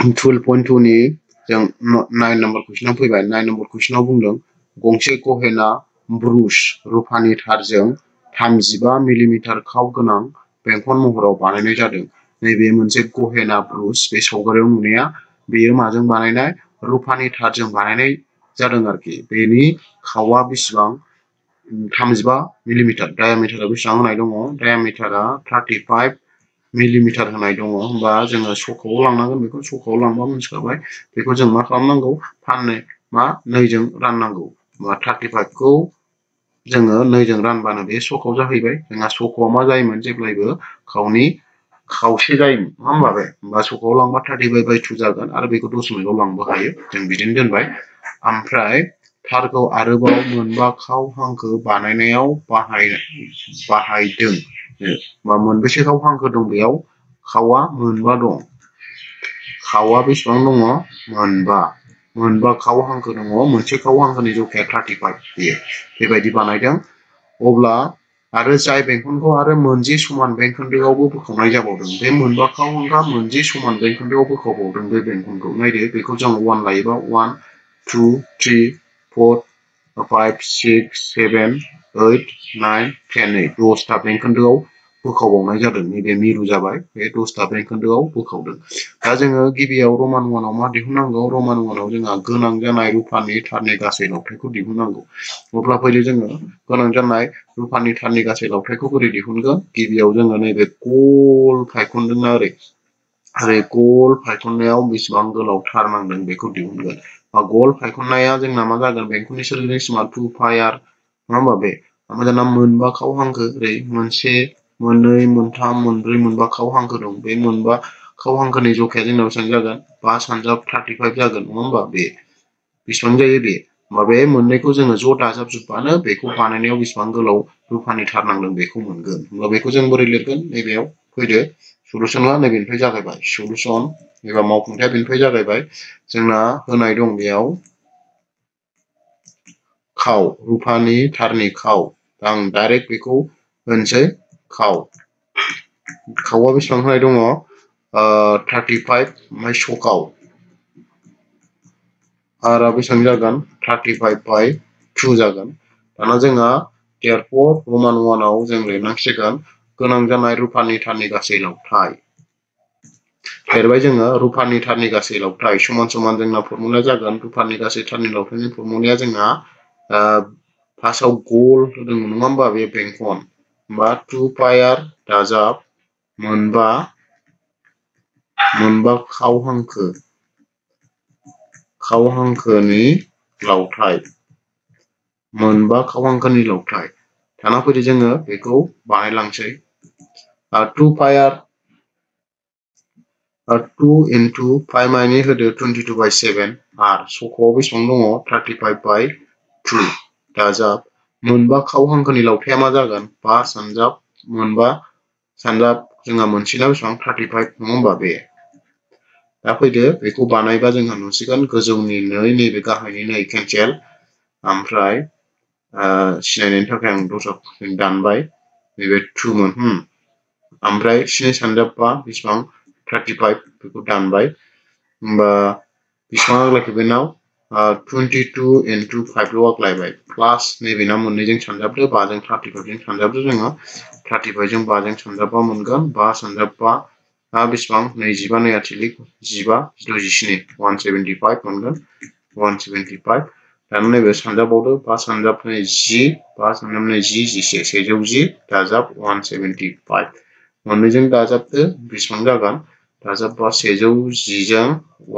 12.2 नि जों 9 नम्बर कुइसनाव फैबाय 9 नम्बर कुइसनाव बुंदों गंसे गहेना ब्रुस रुफानि थारजों 35 मिलिमिटार खाव गोनां बेंखन महराव बानायनाय जादों नैबे मोनसे गहेना ब्रुस बे सावगारियाव नुनाया बेयो माजों बानायनाय रुफानि थारजों बानायनाय जादों आरोखि बेनि खावा बेसेबां 35 मिलिमिटार डायामिटारा बेसेबां होनाय दङ डायामिटारा 35 मिलिमिटार होनाय दङ होनबा जोङो सखआव लांनांगोन बेखौ सखआव लांबा मोनथिखाबाय बेखौ जों मा खालामनांगौ फाननो मा 2 जों राननांगौ होनबा 35 खौ जोङो 2 जों रानबानो बे सखआव जाहैबाय जोंहा सखआव मा जायोमोन जेब्लायबो खावनि खावसे जायोमोन नङा होनबा बे होनबा सखआव लांबा 35/2 जागोन आरो बेखौ दशमिकआव लांबो हायो जों बिदिनो दोनबाय ओमफ्राय थारखौ आरोबाव मोनबा खाव हांखो बानायनायाव बाहायदों बा मोनबेसे खाव हांखो दं बेयाव खावा मोनबा दं खावा बेसेबां दङ मोनबा खाव हांखो दङ मोनसे खाव हांखोनि जखाया 35 बेबायदि बानायदों अब्ला आरो जाय बेंखनखौ आरो मोनसे समान बेंखनदोआवबो बोखावनाय जाबावदों बे मोनबा खाव हांखोआ मोनसे समान बेंखनदोआव बोखावबावदों बे बेंखनखौ नायदो बेखौ जों 1 लायोबा 1 2 3 4 5 6 7 8 9 10 10टा बेंखनदोआव बोखावबावनाय जादों नैबे मिरु जाबाय बे 10टा बेंखनदोआव बोखावदों दा जोङो गिबियाव रमान 1 आव मा दिहुननांगौ रमान 1 आव जोंहा गोनां जानाय रुफानि थारनि गासै लावथायखौ दिहुननांगौ अब्ला फैदो जोङो गोनां जानाय रुफानि थारनि गासै लावथायखौ बोरै दिहुनगोन गिबियाव जोङो नैबे गल फायखनदोंना ओरै गल फायखननायाव बेसेबां गोलाव थार नांदों बेखौ दिहुनगोन बा गल फायखननाया जोंना मा जागोन बेंखननि सोरगिदिं सिमा 2 पाइ आर नङा होमबा बे ओमफ्राय दाना मोनबा खाव हांखो ओरै मोनसे मोननै मोनथाम मोनब्रै मोनबा खाव हांखो दं बे मोनबा खाव हांखोनि जखाया जोंनाव बेसेबां जागोन 5 सानजाब 35 जागोन नङा होमबा बे बेसेबां जायो बे होमबा बे मोननैखौ जोङो ज' दाजाबजोबबानो बेखौ बानायनायाव बेसेबां गोलाव रुफानि थार नांदों बेखौ मोनगोन होमबा बेखौ जों बोरै लिरगोन नैबेयाव फैदो सलुशनआ नैबेनिफ्राय जागायबाय सलुशन एबा मावफुंथाया बेनिफ्राय जागायबाय जोंना होनाय दं बेयाव खाव रुफानि थारनि खाव आं डाइरेक्ट बेखौ होनसै खावा बेसेबां होनाय दङ 35 ओमफ्राय सकाव आरो बेसेबां जागोन 35/2 जागोन दाना जोंहा therefore रमान 1 आव जों लिरनांसिगोन गोनां जानाय रुफानि थारनि गासै लावथाय लिरबाय जोङो रुफानि थारनि गासै लावथाय समान समान जोंना फर्मुला जागोन रुफानि गासै थारनि लावथायनि फर्मुलाया जोंना फार्स्टआव गल होदों नङा होमबा बे बेंखन होमबा 2 पाइ आर दाजाब मोनबा खाव हांखोनि लावथाय मोनबा खाव हांखोनि लावथाय दाना फैदो जोङो बेखौ बानायलांसै 2 पाइ आर 2 into 5 माइनि होदो 22/7 आर सखआव बेसेबां दङ 35/2 दाजाब मोनबा खाव हांखोनि लावथाया मा जागोन 5 सानजाब मोनबा सानजाब जोंहा मोनसेना बेसेबां 35 नङा होमबा बे दा फैदो बेखौ बानायबा जोंहा नुसिगोन गोजौनि 2 नैबे गाहायनि 2 केन्सेल ओमफ्राय सिनायनायनि थाखाय आं दस्रा दानबाय नैबे 2 मोन ओमफ्राय 2 सानजाबबा बेसेबां 35 बेखौ दानबाय होमबा बेसेबां आग्लायखो बेनाव 22 into 5 ल' आग्लायबाय प्लास नैबेना मोननैजों सानजाबदो 5 जों 35 जों सानजाबदो जोङो 35 जों 5 जों सानजाबबा मोनगोन 5 सानजाबबा बेसेबां 25 नै आथिलिक 15 67 175 मोनगोन 175 दाना नैबे सानजाबावदो 5 सानजाबनै 10 5 सानजाबनै 10 11 110 दाजाब 175 मोननैजों दाजाबदो बेसेबां जागोन दाजाबबा 110 जों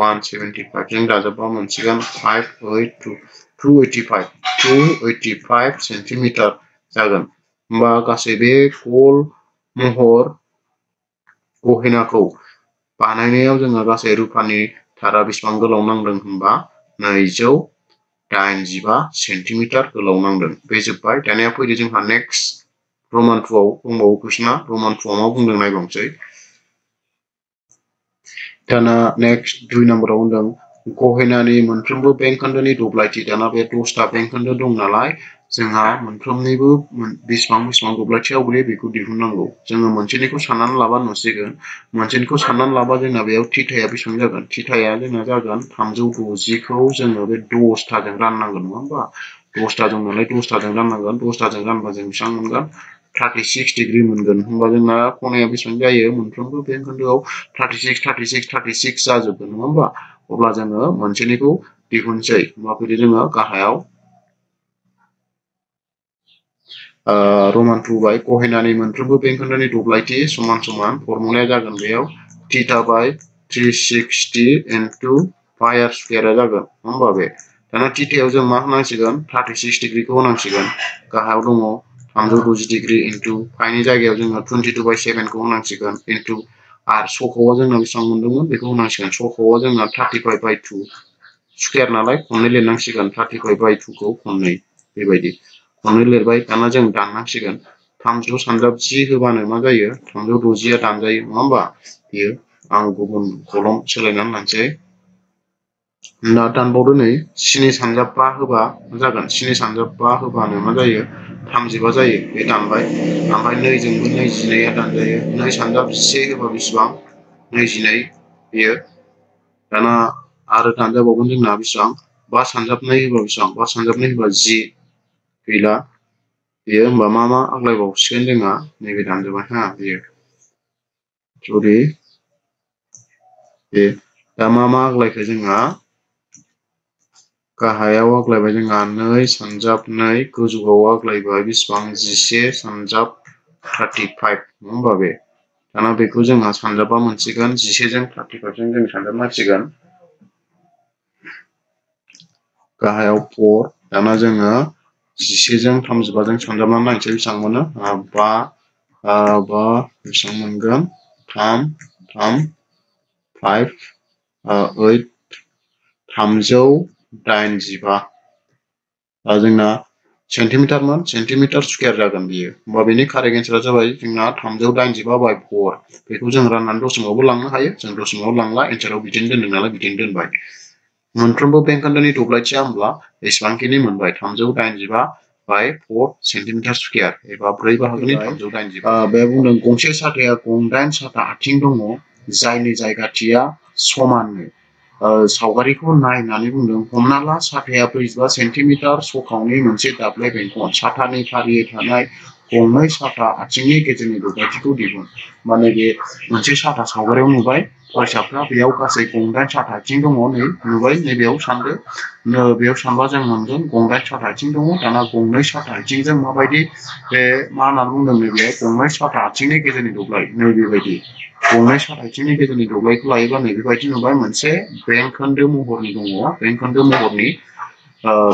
175 जों दाजाबबा मोनसिगोन 285 सेन्टिमिटार जागोन होमबा गासै बे गल महर गहेनाखौ बानायनायाव जोङो गासै रुफानि थारा बेसेबां गोलाव नांदों होनबा 285 सेन्टिमिटार गोलाव नांदों बे जोब्बाय दानिया फैदो जोंहा नेक्स्ट रमान 2 आव दंबावो कुइसना रमान 2 आव मा बुंदों नायबावसै दाना नेक्स्ट 2 नम्बराव होनदों गहेनानि मोनफ्रोमबो बेंखोन्दोनि दब्लायथि दाना बे 10टा बेंखोन्दो दं नालाय जोंहा मोनफ्रोमनिबो बेसेबां दब्लायथियाव गोलैयो बेखौ दिहुननांगौ जोङो मोनसेनिखौ साननानै लाबा नुसिगोन मोनसेनिखौ साननानै लाबा जोंना बेयाव थिथाया बेसेबां जागोन थिथाया जोंना जागोन 360खौ जोङो बे 10थाजों राननांगोन नङा होमबा 10था दं नालाय 10थाजों राननांगोन 10थाजों रानबा जों बेसेबां मोनगोन 36 डिग्री मोनगोन होमबा जोंना खनाया बेसेबां जायो मोनफ्रोमबो बे खोन्दोआव 36 जाजोबगोन नङा होमबा अब्ला जोङो मोनसेनिखौ दिहुनसै माबायदि जोङो गाहायाव रमान 2 बाय गहेनानि मोनफ्रोमबो बेंखोन्दोनि दब्लायथि समान समान फर्मुलाया जागोन बेयाव थीटा बाय 360 इनटु पाइ आर स्कुवेर जागोन नङा होमबा बे दाना थीटायाव जों मा होनांसिगोन 36 डिग्रीखौ होनांसिगोन गाहायाव दङ 360 डिग्री इनटु पाइनि जायगायाव जोङो 22/7 खौ होनांसिगोन इनटु आर सख'आ जोंना बेसेबां मोनदोंमोन बेखौ होनांसिगोन सख'आ जोंना 35/2 स्कुवेर नालाय खननै लिरनांसिगोन 35/2 खौ खननै बेबायदि खननै लिरबाय दाना जों दाननांसिगोन 300 सानजाब 10 होबानो मा जायो 360 दानजायो नङा होमबा बियो आं गुबुन कलम सोलायनानै लानोसै ना दानबावदो नै 7 सानजाब 5 होबा जागोन 7 सानजाब 5 होबानो मा जायो 35 जायो बे दानबाय ओमफ्राय 2 जोंबो 22आ दानजायो 2 सानजाब 11 होबा बेसेबां 22 बेयो दाना आरो दानजाबावगोन जोंना बेसेबां 5 सानजाब 2 होबा बेसेबां 5 सानजाब 2 होबा 10 गैला बेयो होमबा मा आग्लायबावसिगोन जोंहा नैबे दानजाबाय हा बेयो सरि बे दा मा आग्लायखो जोंहा गाहायाव आग्लायबाय जोंहा 2 सानजाब 2 गोजौआव आग्लायबाय बेसेबां 11 सानजाब 35 नङा होमबा बे दाना बेखौ जोंहा सानजाबा मोनसिगोन 11 जों 35 जों जों सानजाबनांसिगोन गाहायाव 4 दाना जोङो 11 जों 35 जों सानजाबनानै नायनोसै बेसेबां मोनो 5 बेसेबां मोनगोन 3 5 8 385 जोंना सेन्टिमिटारमोन सेन्टिमिटार स्कुवेर जागोन बियो होमबा बेनि कारेक्ट एन्सारा जाबाय जोंना 385/4 बेखौ जों राननानै दशमिकआवबो लांनो हायो जों दशमिकआव लांला एन्साराव बिदिनो दोनदों नालाय बिदिनो दोनबाय मोनफ्रोमबो बेंखोन्दोनि दब्लायथिया होमब्ला बेसेबांखिनि मोनबाय 385/4 सेन्टिमिटार स्कुवेर एबा 4 बाहागोनि 385 बे बुंदों गंसे साथाया गंदाइन साथा आथिं दङ जायनि जायगाथिया समाननो सावगारिखौ नायनानै बुंदों हमना ला साथाया 45 सेन्टिमिटार सखावनि मोनसे दाब्ले बेंखन साथानि फारियै थानाय गंनै साथा आथिंनि गेजेरनि दब्लायथिखौ दिहुन माने बे मोनसे साथा सावगारियाव नुबाय फरायसाफ्रा बेयाव गासै गंदाइन साथा आथिं दङ नै नुबाय नैबेयाव सानदो बेयाव सानबा जों मोनगोन गंदाइन साथा आथिं दङ दाना गंनै साथा आथिंजों माबायदि बे मा होननानै बुंदों नैबे गंनै साथा आथिंनि गेजेरनि दब्लाय नैबेबायदि गंनै साथा आथिंनि गेजेरनि दब्लायखौ लायोबा नैबेबायदि नुबाय मोनसे बेंखोन्दो महरनि दङ बेंखोन्दो महरनि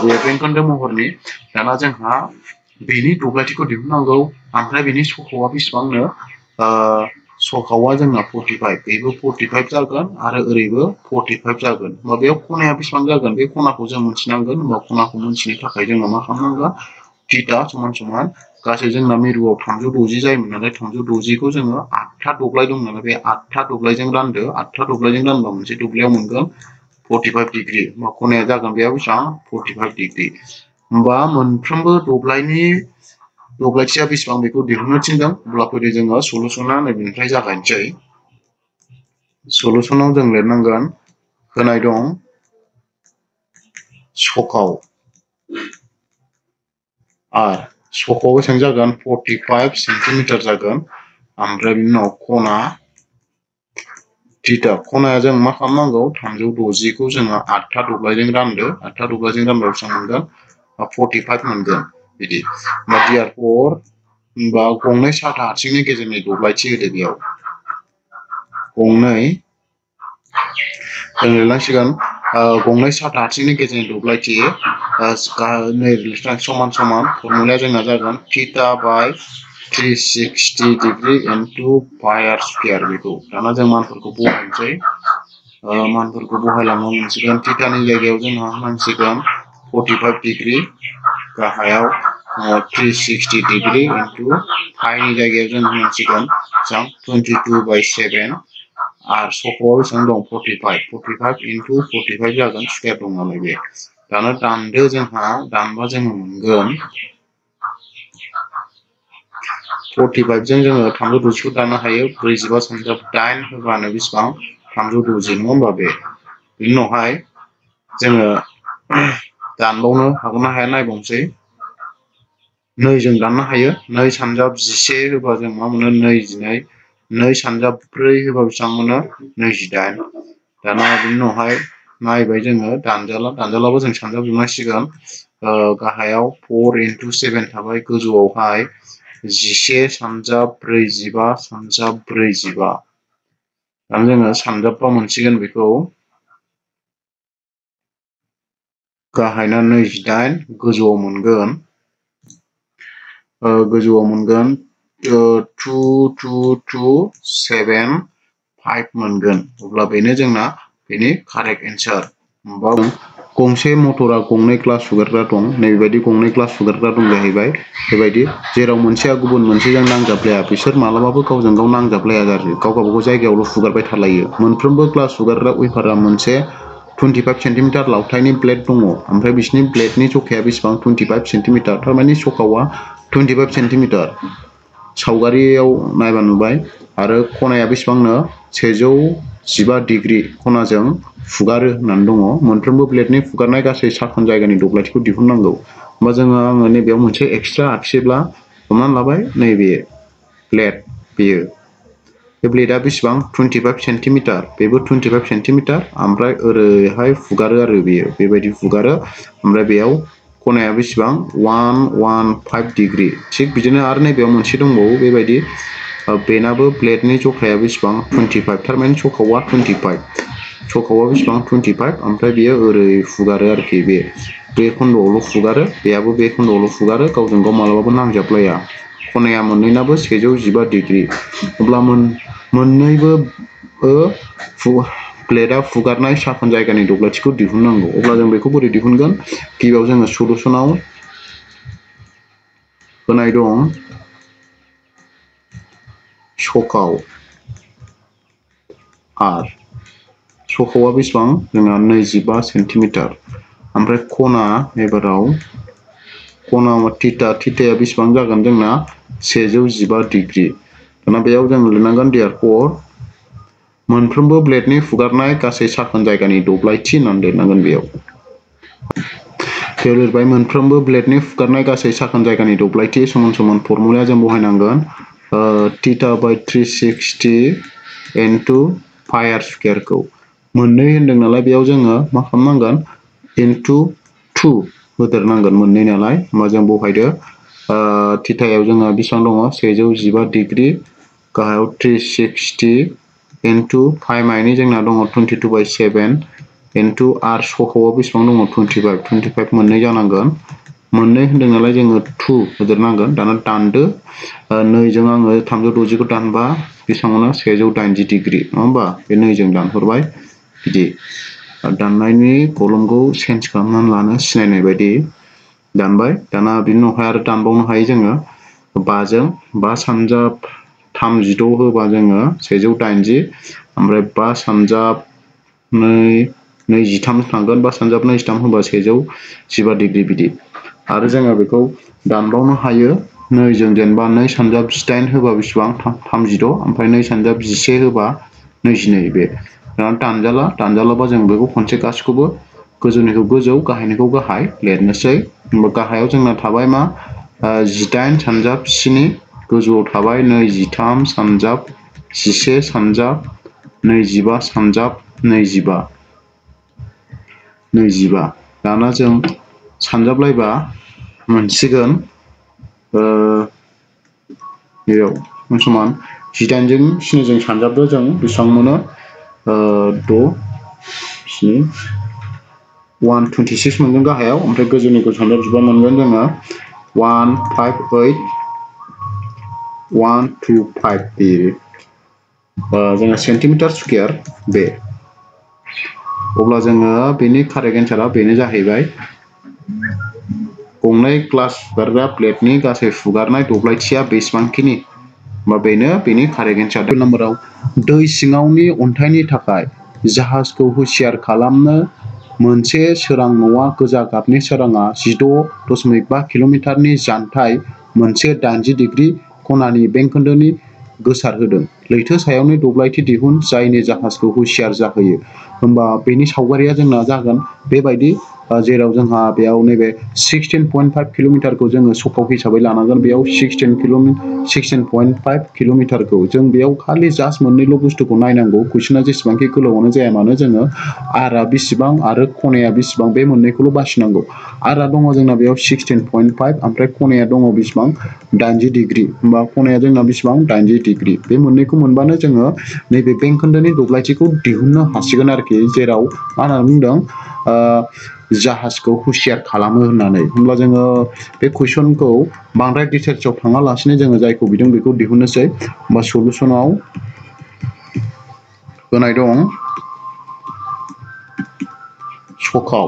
बे बेंखोन्दो महरनि दाना जोंहा बेनि दब्लायथिखौ दिहुननांगौ ओमफ्राय बेनि सख'आ बेसेबांनो सखावा जोंना 45 बेबो 45 जागोन आरो ओरैबो 45 जागोन होमबा बेयाव खनाया बेसेबां जागोन बे खनाखौ जों मिथिनांगोन होमबा खनाखौ मिथिनो थाखाय जोङो मा खालामनांगोन थीटा समान समान गासै जोंना मिरुआव 360 जायोमोन नालाय 360खौ जोङो 8था दब्लाय दं नालाय बे 8था दब्लायजों रानदो 8था दब्लायजों रानबा मोनसे दब्लायाव मोनगोन 45 डिग्री होमबा खनाया जागोन बेयाव बेसेबां 45 डिग्री होमबा मोनफ्रोमबो दब्लायनि दब्लायथिया बेसेबां बेखौ दिहुननो थिनदों अब्ला फैदो जोङो सलुसना नैबेनिफ्राय जागायनोसै सलुसनाव जों लिरनांगोन होनाय दं सखाव आर सखाव बेसेबां जागोन 45 सेन्टिमिटार जागोन ओमफ्राय बिनि उनाव खना थीटा खनाया जों मा खालामनांगौ 360खौ जोङो 8था दब्लायजों रानदो 8था दब्लायजों रानबा बेसेबां मोनगोन 45 मोनगोन बिदि होमबा therefore होमबा गंनै साथा आथिंनि गेजेरनि दब्लायथि होदो बेयाव गंनै जों लिरनांसिगोन गंनै साथा आथिंनि गेजेरनि दब्लायथि नै समान समान फर्मुलाया जोंना जागोन थीटा बाय 360 डिग्री इनटु पाइ आर स्कुवेर बेखौ दाना जों मानफोरखौ बहायनोसै मानफोरखौ बहायलांनो मोनसिगोन थीटानि जायगायाव जोंहा होनांसिगोन 45 डिग्री गाहायाव 360 डिग्री इनटु पाइनि जायगायाव जों होनांसिगोन 22/7 आरो सख'आव बेसेबां दं 45 इनटु 45 जागोन स्कुवेर दं नालाय बे दाना दानदो जोंहा दानबा जोङो मोनगोन 45 जों जोङो 360 खौ दानो हायो 45 सानजाब 8 होबानो बेसेबां 360 नङा होमबा बे बिनि उनावहाय जोङो दानबावनो हागोन ना हाया नायबावनोसै 2 जों दाननो हायो 2 सानजाब 11 होबा जों मा मोनो 22 2 सानजाब 4 होबा बेसेबां मोनो 28 दाना बिनि उनावहाय नायबाय जोङो दानजालाबो जों सानजाब जोबनांसिगोन गाहायाव 4 × 7 थाबाय गोजौआवहाय 11 सानजाब 45 सानजाब 45 दाना जोङो सानजाबबा मोनसिगोन बेखौ गाहायना 28 गोजौआव मोनगोन गोजौआव मोनगोन 2 2 2 7 5 मोनगोन अब्ला बेनो जोंना बेनि कारेक्ट एन्सार होमबा गंसे मटरा गंनै क्लास हुगारग्रा दं नैबेबायदि गंनै क्लास हुगारग्रा दं जाहैबाय बेबायदि जेराव मोनसेया गुबुन मोनसेजों नांजाबलाया बिसोर मालाबाबो गावजों गाव नांजाबलाया गाज्रि गाव गावबागाव जायगायावल' हुगारबाय थालायो मोनफ्रोमबो क्लास हुगारग्रा उइपारा मोनसे 25 सेन्टिमिटार लावथायनि ब्लेड दङ ओमफ्राय बिसिनि ब्लेडनि जखाया बेसेबां 25 सेन्टिमिटार थारमाने सखावा 25 सेन्टिमिटार सावगारियाव नायबा नुबाय आरो खनाया बेसेबांनो 115 डिग्री खनाजों फुगारो होननानै दङ मोनफ्रोमबो ब्लेडनि फुगारनाय गासै साखोन जायगानि दब्लायथिखौ दिहुननांगौ होमबा आङो नैबेयाव मोनसे एक्सट्रा आखियोब्ला हमनानै लाबाय नैबे ब्लेड बेयो बे ब्लेडआ बेसेबां 25 सेन्टिमिटार बेबो 25 सेन्टिमिटार ओमफ्राय ओरैहाय फुगारो आरो बेयो बेबायदि फुगारो ओमफ्राय बेयाव खनाया बेसेबां 115 डिग्री थिग बिदिनो आरो नैबेयाव मोनसे दंबावो बेबायदि बेनाबो ब्लेडनि जखाया बेसेबां 25 थारमाने सखावा 25 सखावा बेसेबां 25 ओमफ्राय बेयो ओरै फुगारो आरोखि बे खन्द'आवल' फुगारो बेयाबो बे खन्द'आवल' फुगारो गावजों गाव मालाबाबो नांजाबलाया खनाया मोननैनाबो 115 डिग्री अब्ला मोननैबो ब्लेडआ फुगारनाय साखोन जायगानि दब्लायथिखौ दिहुननांगौ अब्ला जों बेखौ बोरै दिहुनगोन गिबियाव जोङो सलुसनाव होनाय दं सखाव आर सखावा बेसेबां जोंना 25 सेन्टिमिटार ओमफ्राय खना एबाराव खना थिथाया बेसेबां जागोन जोंना 115 डिग्री दाना बेयाव जों लिरनांगोन देयारफर मोनफ्रोमबो ब्लेडनि फुगारनाय गासै साखोन जायगानि दब्लायथि होननानै लिरनांगोन बेयाव लिरबाय मोनफ्रोमबो ब्लेडनि फुगारनाय गासै साखोन जायगानि दब्लायथि समान समान फर्मुलाया जों बहायनांगोन θ/360 इनटु पाइ आर स्कुवेरखौ मोननै होनदों नालाय बेयाव जोङो मा खालामनांगोन इनटु 2 होदेरनांगोन मोननै नालाय होमबा जों बहायदो थिथायाव जोङो बेसेबां दङ 115 डिग्री गाहायाव 360 इनटु पाइ माइनि जोंना दङ 22/7 इनटु आर सखावाव बेसेबां दङ 25 मोननै जानांगोन मोननै होनदों नालाय जोङो 2 होदेरनांगोन दाना दानदो 2 जों आङो 360 खौ दानबा बेसेबां मोनो 180 डिग्री नङा होमबा बे 2 जों दानहरबाय बिदि दाननायनि कलमखौ चेन्ज खालामनानै लानो सिनायनाय बायदि दानबाय दाना बिनि उनावहाय आरो दानबावनो हायो जोङो 5 जों 5 सानजाब 36 होबा जोङो 180 ओमफ्राय 5 सानजाब 23 थांगोन 5 सानजाब 23 होबा 115 डिग्री बिदि आरो जोङो बेखौ दानबावनो हायो 2 जों जेनेबा 2 सानजाब 18 होबा बेसेबां 36 ओमफ्राय 2 सानजाब 11 होबा 22 बे दानजालाबा जों बेखौ खनसे गासिखौबो गोजौनिखौ गोजौ गाहायनिखौ गाहाय लिरनोसै होमबा गाहायाव जोंना थाबाय मा 18 सानजाब 7 गोजौआव थाबाय 23 सानजाब 11 सानजाब 25 सानजाब 25 दाना जों सानजाबलायबा मोनसिगोन बेयाव समान 18 जों 7 जों सानजाबदो जों बेसेबां मोनो 6 7 126 मोनगोन गाहायाव ओमफ्राय गोजौनिखौ सानजाबजोबा मोनगोन जोङो 158 125 बेयो जोङो सेन्टिमिटार स्कुवेर बे अब्ला जोङो बेनि कारेक्ट एन्सारा बेनो जाहैबाय गंनै ग्लास फुगारग्रा प्लेटनि गासै फुगारनाय दब्लायथिया बेसेबांखिनि होमबा बेनो बेनि कारेक्ट एन्सार नाम्बाराव दै सिङावनि अन्थाइनि थाखाय जाहाजखौ हुसियार खालामनो मोनसे सोरां न'आ गोजा गाबनि सोराङा 16.5 किल'मिटारनि जानथाय मोनसे 80 डिग्री खनानि बेंखोन्दोनि गोसारहोदों लैथो सायावनि दब्लायथि दिहुन जायनि जाहाजखौ हुसियार जाहोयो होमबा बेनि सावगारिया जोंना जागोन बेबायदि जेराव जोंहा बेयाव नैबे 16.5 किल'मिटारखौ जोङो सकाव हिसाबै लानांगोन बेयाव 16.5 किल'मिटारखौ जों बेयाव खालि जास्ट मोननैल' बुस्थुखौ नायनांगौ कुइसना जेसेबांखि गोलावानो जाया मानो जोङो आरआ बेसेबां आरो खनाया बेसेबां बे मोननैखौल' बासिनांगौ आरआ दङ जोंना बेयाव 16.5 ओमफ्राय खनाया दङ बेसेबां 80 डिग्री होमबा खनाया जोंना बेसेबां 80 डिग्री बे मोननैखौ मोनबानो जोङो नैबे बेंखोन्दोनि दब्लायथिखौ दिहुननो हासिगोन आरोखि जेराव मा होनना बुंदों जाहाजखौ हुसियार खालामो होननानै होमब्ला जोङो बे कुइसनखौ बांद्राय डिटेल्सआव थाङालासिनो जोङो जायखौ बिदों बेखौ दिहुननोसै होमबा सलुसनाव होनाय दं सकाव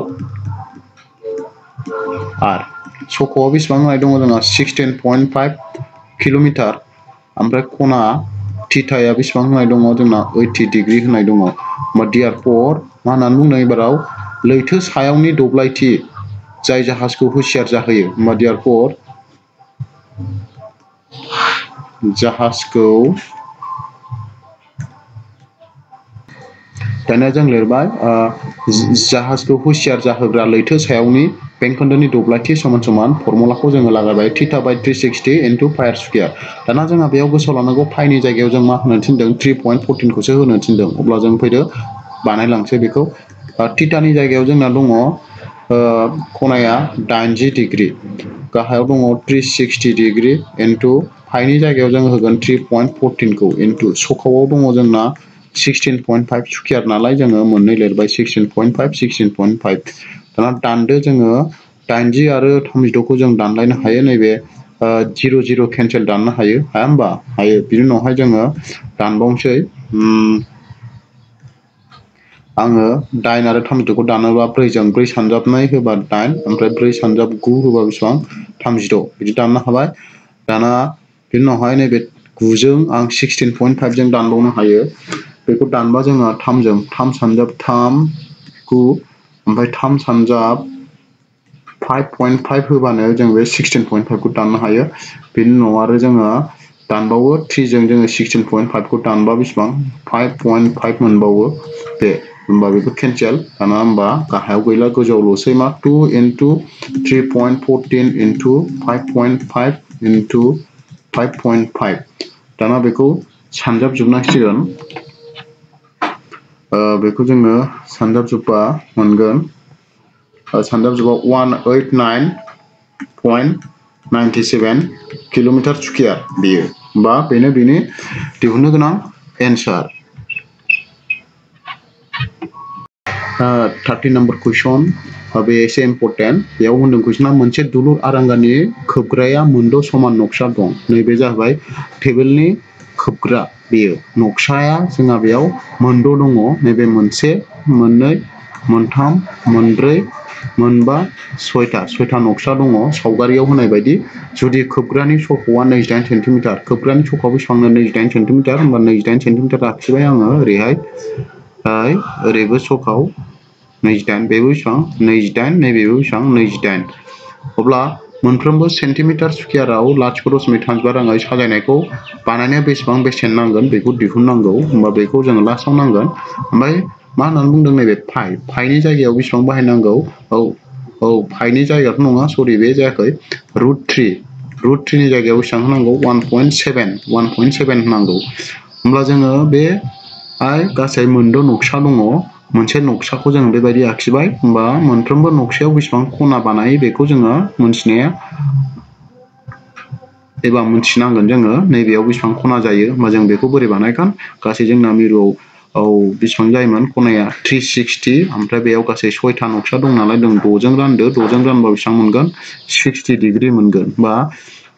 आर सकाव बेसेबां होनाय दङ जोंहा 16.5 किल'मिटार ओमफ्राय खना थिथाया बेसेबां होनाय दङ जोंना 80 डिग्री होनाय दङ होमबा देयारफर मा होननानै बुंदों एबाराव लैथो सायावनि दब्लायथि जाय जाहाजखौ हुसियार जाहोयो होमबा देयारफर जाहाजखौ दानिया जों लिरबाय जाहाजखौ हुसियार जाहोग्रा लैथो सायावनि बेंखोन्दोनि दब्लायथि समान समान फर्मुलाखौ जोङो लागायबाय थीटा बाय 360 इनटु पाइ स्कुयार दाना जोंहा बेयाव गोसोआव लानांगौ पाइनि जायगायाव जों मा होनो थिनदों 3.14 खौसो होनो थिनदों अब्ला जों फैदो बानायलांसै बेखौ थीटानि जायगायाव जोंना दङ खनाया 80 डिग्री गाहायाव दङ 360 डिग्री इनटु पाइनि जायगायाव जों होगोन 3.14 खौ इनटु सकावआव दङ जोंना 16.5 स्कुयार नालाय जोङो मोननै लिरबाय 16.5 16.5 दाना दानदो जोङो 80 आरो 36खौ जों दानलायनो हायो नैबे 0 केन्सेल दाननो हायो हाया होमबा हायो बिनि उनावहाय जोङो दानबावनोसै आङो 8 आरो 36खौ दानोबा 4जों 4 सानजाबनाय होबा 8 ओमफ्राय 4 सानजाब 9 होबा बेसेबां 36 बिदि दाननो हाबाय दाना बिनि उनावहाय नैबे 9जों आं 16.5 जों दानबावनो हायो बेखौ दानबा जोङो 3जों 3 सानजाब 3 9 ओमफ्राय 3 सानजाब 5.5 होबानो जों बे 16.5 खौ दाननो हायो बेनि उनाव आरो जोङो दानबावो 3जों जोङो 16.5 खौ दानबा बेसेबां 5.5 मोनबावो बे होमबा बेखौ केन्सेल दाना होमबा गाहायाव गैला गोजौआवल'सै मा 2 इनटु 3.14 इनटु 5.5 इनटु 5.5 दाना बेखौ सानजाबजोबनांसिगोन बेखौ जोङो सानजाबजोबबा मोनगोन सानजाबजोबा 189.97 किल'मिटार स्कुयार बेयो बा बेनो बेनि दिहुननो गोनां एन्सार 30 नम्बर कुइसन बे एसे इम्पर्टेन्ट बेयाव होनदों कुइसना मोनसे दुलुर आरांगानि खोबग्राया मोनद' समान नक्सा दं नैबे जाबाय टेबोलनि खोबग्रा बेयो नक्साया जोंहा बेयाव मोनद' दङ नैबे मोनसे मोननै मोनथाम मोनब्रै मोनबा सयथा नक्सा दङ सावगारियाव होनाय बायदि जुदि खोबग्रानि सख'आ 28 सेन्टिमिटार खोबग्रानि सख'आ बेसेबांनो 28 सेन्टिमिटार होमबा 28 सेन्टिमिटार आखिबाय आङो ओरैहाय ओरैबो सकाव 28 बेबो बेसेबां 28 नैबेबो बेसेबां 28 अब्ला मोनफ्रोमबो सेन्टिमिटार स्कुयाराव 0.35 राङै साजायनायखौ बानायनाया बेसेबां बेसेन नांगोन बेखौ दिहुननांगौ होमबा बेखौ जोङो लास्टआव नांगोन ओमफ्राय मा होननानै बुंदों नैबे पाइनि जायगायाव बेसेबां बाहायनांगौ औ पाइनि जायगायाथ' नङा सरि बे जायाखै √3 नि जायगायाव बेसेबां होनांगौ 1.7 होनांगौ होमब्ला जोङो बे गासै मोनद' नक्सा दङ मोनसे नक्साखौ जों बेबायदि आखिबाय होमबा मोनफ्रोमबो नक्सायाव बेसेबां खना बानायो बेखौ जोङो मोनथिनाया एबा मोनथिनांगोन जोङो नैबेयाव बेसेबां खना जायो होमबा जों बेखौ बोरै बानायगोन गासै जोंना मिरुआव बेसेबां जायोमोन खनाया 360 ओमफ्राय बेयाव गासै 6था नक्सा दं नालाय जों 6जों रानदो 6जों रानबा बेसेबां मोनगोन 60 डिग्री मोनगोन बा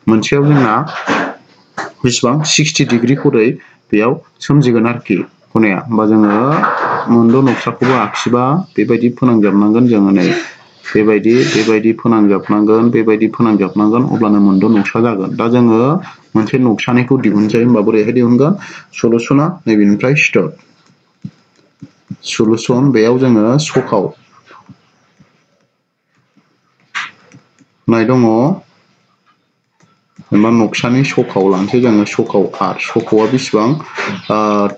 मोनसेयाव जोंना बेसेबां 60 डिग्री खरै बेयाव सोमजिगोन आरोखि खनाया होमबा जोङो मोनद' नक्साखौबो आखिबा बेबायदि फोनांजाबनांगोन जोङो नै बेबायदि फोनांजाबनांगोन अब्लानो मोनद' नक्सा जागोन दा जोङो मोनसे नक्सानिखौ दिहुनसै होमबा बोरैहाय दिहुनगोन सलुसना नैबेनिफ्राय स्टार्ट सलुसन बेयाव जोङो सकाव नाय दङ जेनेबा नक्सानि सखाव लानोसै जोङो सखाव आर सखावा बेसेबां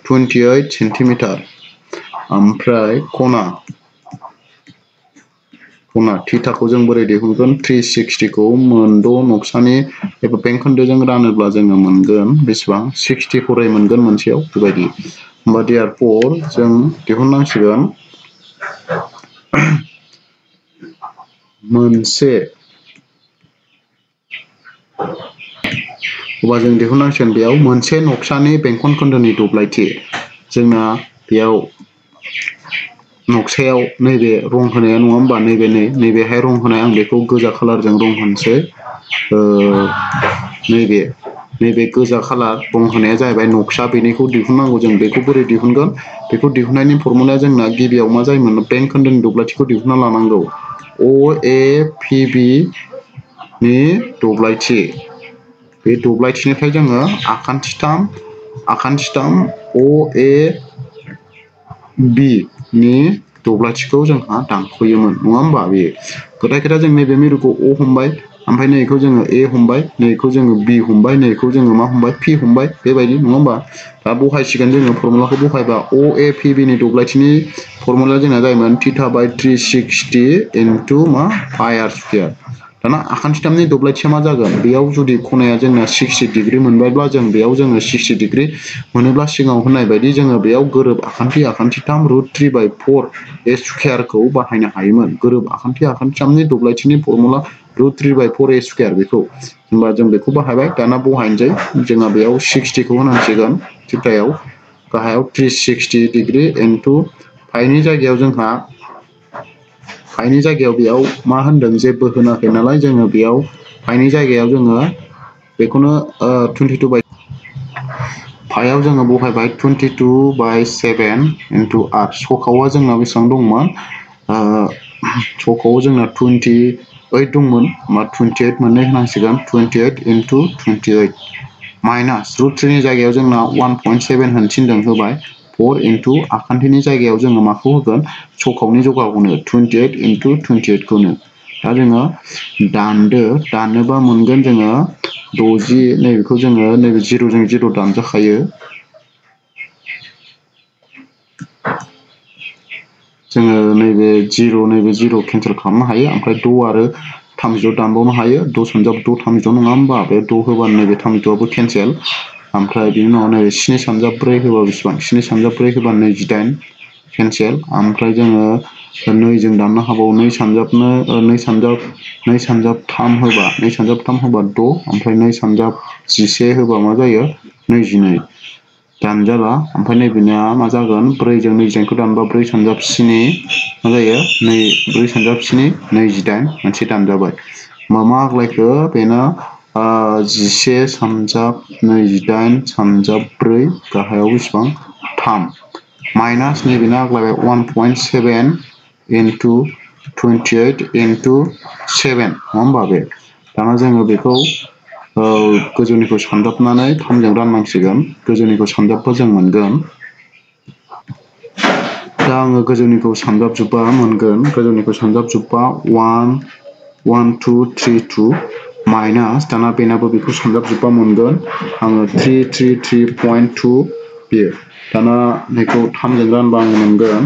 28 सेन्टिमिटार ओमफ्राय खना थीटाखौ जों बोरै दिहुनगोन 360 खौ मोनद' नक्सानि एबा बेंखोन्दोजों रानोब्ला जोङो मोनगोन बेसेबां 64 मोनगोन मोनसेयाव बेबायदि होमबा देयारफर जों दिहुननांसिगोन मोनसे अब्ला जों दिहुननांसिगोन बेयाव मोनसे नक्सानि बेंखन खोन्दोनि दब्लायथि जोंना बेयाव नक्सायाव नैबे रं होनाया नङा होमबा नैबेहाय रं होनाय आं बेखौ गोजा खालारजों रं होनोसै नैबे गोजा खालार रं होनाया जाहैबाय नक्सा बेनिखौ दिहुननांगौ जों बेखौ बोरै दिहुनगोन बेखौ दिहुननायनि फर्मुलाया जोंना गिबियाव मा जायोमोन बेंखोन्दोनि दब्लायथिखौ दिहुनना लानांगौ OAPB नि दब्लायथि बे दब्लायथिनिफ्राय जोङो आखान्थिथाम OAB नि दब्लायथिखौ जोंहा दानख'योमोन नङा होमबा बेयो खोथा जों नैबे मिरुखौ O हमबाय ओमफ्राय नैखौ जोङो A हमबाय नैखौ जोङो B हमबाय नैखौ जोङो मा हमबाय P हमबाय बेबायदि नङा होमबा दा बहायसिगोन जोङो फर्मुलाखौ बहायबा OAPB नि दब्लायथिनि फर्मुलाया जोंना जायोमोन θ/360 इनटु मा पाइ r स्कुयार दाना आखान्थिथामनि दब्लायथिया मा जागोन बेयाव जुदि खनाया जोंना 60 डिग्री मोनबायब्ला जों बेयाव जोङो 60 डिग्री मोनोब्ला सिगाङाव होननाय बायदि जोङो बेयाव गोरोब आखान्थिथाम √3/4 a स्कुयारखौ बाहायनो हायोमोन गोरोब आखान्थिथामनि दब्लायथिनि फर्मुला √3/4 a स्कुयार बेखौ होमबा जों बेखौ बाहायबाय दाना बहायनोसै जोंहा बेयाव 60 खौ होनांसिगोन थिथायाव गाहायाव 360 डिग्री इनटु पाइनि जायगायाव जोंहा बेयाव मा होनदों जेबो होनाखै नालाय जोङो बेयाव पाइनि जायगायाव जोङो बेखौनो 22 पाइआव जोङो बहायबाय 22/7 इनटु r सखावा जोंना बेसेबां दंमोन सखावाव जोंना 28 दंमोन मा 28 मोननै होनांसिगोन 28 इनटु 28 माइनास √3 नि जायगायाव जोंना 1.7 होनो थिनदों होबाय 4 इनटु आखान्थिनि जायगायाव जोङो माखौ होगोन सखावनि जखाखौनो 28 इनटु 28 खौनो दा जोङो दानोबा मोनगोन जोङो 60 नैबेखौ जोङो नैबे 0 जों 0 दानजाखायो जोङो नैबे 0 केन्सेल खालामनो हायो ओमफ्राय 6 आरो 30 दानबावनो हायो 6 सानजाब 6 30 नङा होमबा बे 6 होबानो नैबे 30आबो केन्सेल ओमफ्राय बिनि उनाव नैबे 7 सानजाब 4 होबा बेसेबां 7 सानजाब 4 होबा 28 केन्सेल ओमफ्राय जोङो 2 जों दाननो हाबावो 2 सानजाब 3 होबा 2 सानजाब 3 होबा 6 ओमफ्राय 2 सानजाब 11 होबा मा जायो 22 दानजाला ओमफ्राय नैबेनिया मा जागोन 4 जों 29खौ दानबा 4 सानजाब 7 मा जायो 4 सानजाब 7 28 मोनसे दानजाबाय मा आग्लायखो बेना 11 सानजाब 28 सानजाब 4 गाहायाव बेसेबां 3 माइनास नैबेना आग्लायबाय 1.7 इनटु 28 इनटु 7 नङा होमबा बे दाना जोङो बेखौ गोजौनिखौ सानजाबनानै 3 जों राननांसिगोन गोजौनिखौ सानजाबबा जों मोनगोन दा आङो गोजौनिखौ सानजाबजोबबा मोनगोन गोजौनिखौ सानजाबजोबबा 1 1 2 3 2 माइनास दाना बेनाबो बेखौ सानजाबजोबबा मोनगोन आङो 3 3 3.2 बेयो दाना बेखौ 3 जों रानबा आङो मोनगोन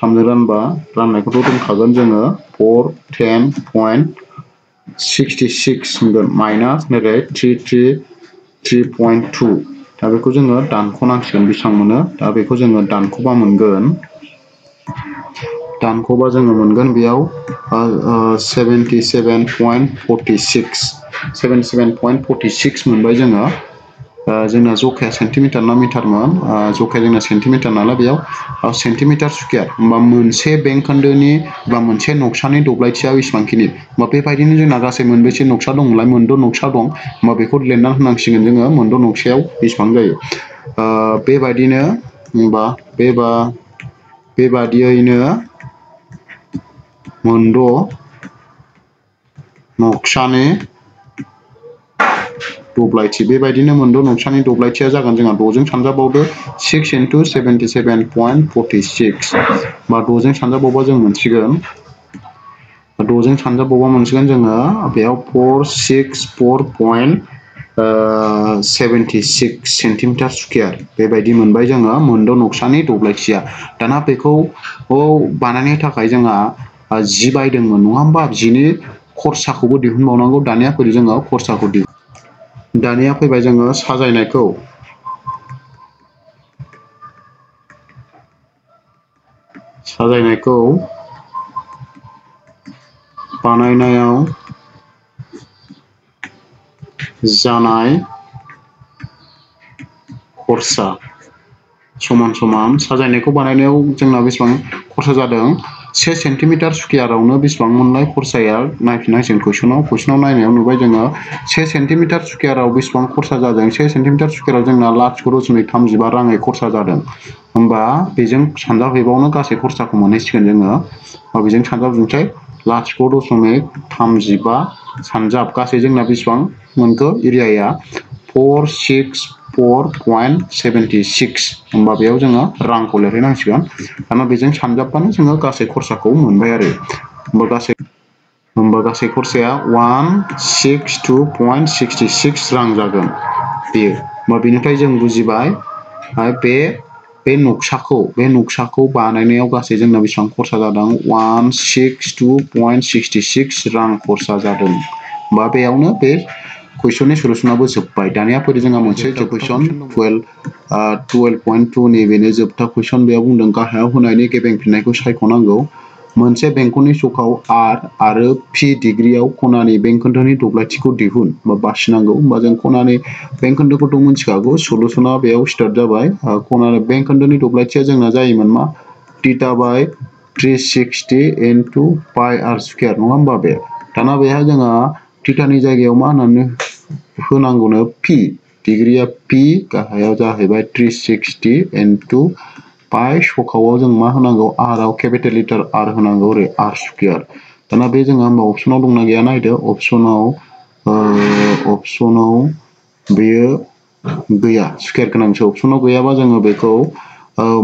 3 जों रानबा राननायखौथ' दोनखागोन जोङो 4 10.66 मोनगोन माइनास नैबे 3.2 दा बेखौ जोङो दानख'नांसिगोन बेसेबां मोनो दा बेखौ जोङो दानख'बा मोनगोन जोङो मोनगोन बेयाव 77.46 मोनबाय जोङो जोंना जखाया सेन्टिमिटार ना मिटारमोन जखाया जोंना सेन्टिमिटार नालाय बेयाव सेन्टिमिटार स्कुयार होमबा मोनसे बेंखोन्दोनि बा मोनसे नक्सानि दब्लायथिया बेसेबांखिनि होमबा बेबायदिनो जोंना गासै मोनबेसे नक्सा दंमोनलाय मोनद' नक्सा दं होमबा बेखौ लिरना होनांसिगोन जोङो मोनद' नक्सायाव बेसेबां जायो बेबायदिनो होमबा बेबादियैनो मोनद' नक्सानि दब्लायथि बेबायदिनो मोनद' नक्सानि दब्लायथिया जागोन जोंहा 6 जों सानजाबावदो 6 इनटु 77.46 बा 6 जों सानजाबावबा जों मोनसिगोन 6 जों सानजाबावबा मोनसिगोन जोङो बेयाव 464.46 76 सेन्टिमिटार स्कुवेर बेबायदि मोनबाय जोङो मोनद' नक्सानि दब्लायथिया। दाना बेखौ बानायनो थाखाय जोंहा 10 बायदोंमोन नङा होमबा? 10नि खरसाखौबो दिहुनबावनांगौ। दानिया फैदो जोङो खरसाखौ दानिया फैबाय जोङो साजायनायखौ बानायनायाव जानाय खरसा समान साजायनायखौ बानायनायाव जोंना बेसेबां खरसा जादों 1 सेन्टिमिटार स्कुवेरावनो बेसेबां मोनलाय खरसाया नायफिननांसिगोन कुइसनाव नायनायाव नुबाय जोङो 1 सेन्टिमिटार स्कुवेराव बेसेबां खरसा जादों 1 सेन्टिमिटार स्कुवेराव जोंना 0.35 राङै खरसा जादों। होमबा बेजों सानजाबहैबावनो गासै खरसाखौ मोनहैसिगोन जोङो। बेजों सानजाबजोंसै 0.35 सानजाब गासै जोंना बेसेबां मोनखो एरियाया 464.76 होमबा बेयाव जोङो रांखौ लिरहैनांसिगोन। दाना बेजों सानजाबबानो जोङो गासै खरसाखौ मोनबाय आरो। होमबा गासै खरसाया 162.66 रां जागोन बेयो। होमबा बेनिफ्राय जों बुजिबाय बे नक्साखौ बानायनायाव गासै जोंना बेसेबां खरसा जादों 162.66 रां खरसा जादों। होमबा बेयावनो बे कुइसननि सलुसनाबो जोब्बाय। दानिया फैदो जोंहा मोनसे कुइसन 12.2 नि बेनो जोबथा कुइसन। बेयाव बुंदों गाहायाव होनायनि गेबेंफिननायखौ सायख'नांगौ। मोनसे बेंखननि सखाव R आरो P डिग्रीआव खनानि बेंखोन्दोनि दब्लायथिखौ दिहुन बा बासिनांगौ। होमबा जों खनानि बेंखोन्दोखौथ' मिथिखागौ। सलुसना बेयाव स्टार्ट जाबाय। खनानि बेंखोन्दोनि दब्लायथिया जोंना जायोमोन मा θ/360 into πr स्कुवेर नङा होमबा बे। दाना बेहा जोंहा थीटानि जायगायाव मा होननानै होनांगौनो P डिग्रीया P गाहायाव जाहैबाय 360 into पाइ सखावाव जों मा होनांगौ R आव केपिटेल लेटार R होनांगौ ओरै R स्कुवेर। दाना बे जोंहा होमबा अपसनाव दंना गैया नायदो अपसनाव बेयो गैया स्कुवेर गोनांसो। अपसनाव गैयाबा जोङो बेखौ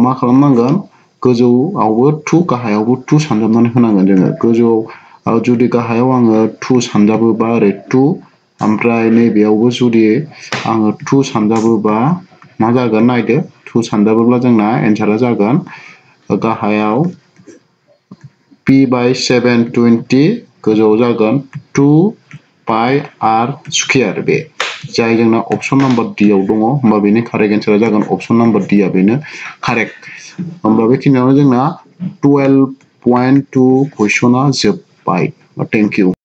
मा खालामनांगोन गोजौआवबो 2 गाहायावबो 2 सानजाबनानै होनांगोन जोङो। गोजौआव जुदि गाहायाव आङो 2 सानजाबोबा ओरै 2 ओमफ्राय नैबेयावबो जुदि आङो 2 सानजाबोबा मा जागोन नायदो 2 सानजाबोब्ला जोंना एन्सारा जागोन गाहायाव P/720 गोजौआव जागोन 2 पाइ R स्कुवेर बे जाय जोंना अपसन नाम्बार D आव दङ। होमबा बेनि कारेक्ट एन्सारा जागोन अपसन नाम्बार D आ बेनो कारेक्ट। होमबा बेखिनियावनो जोंना 12.2 कुइसना जोब्बाय। Thank you.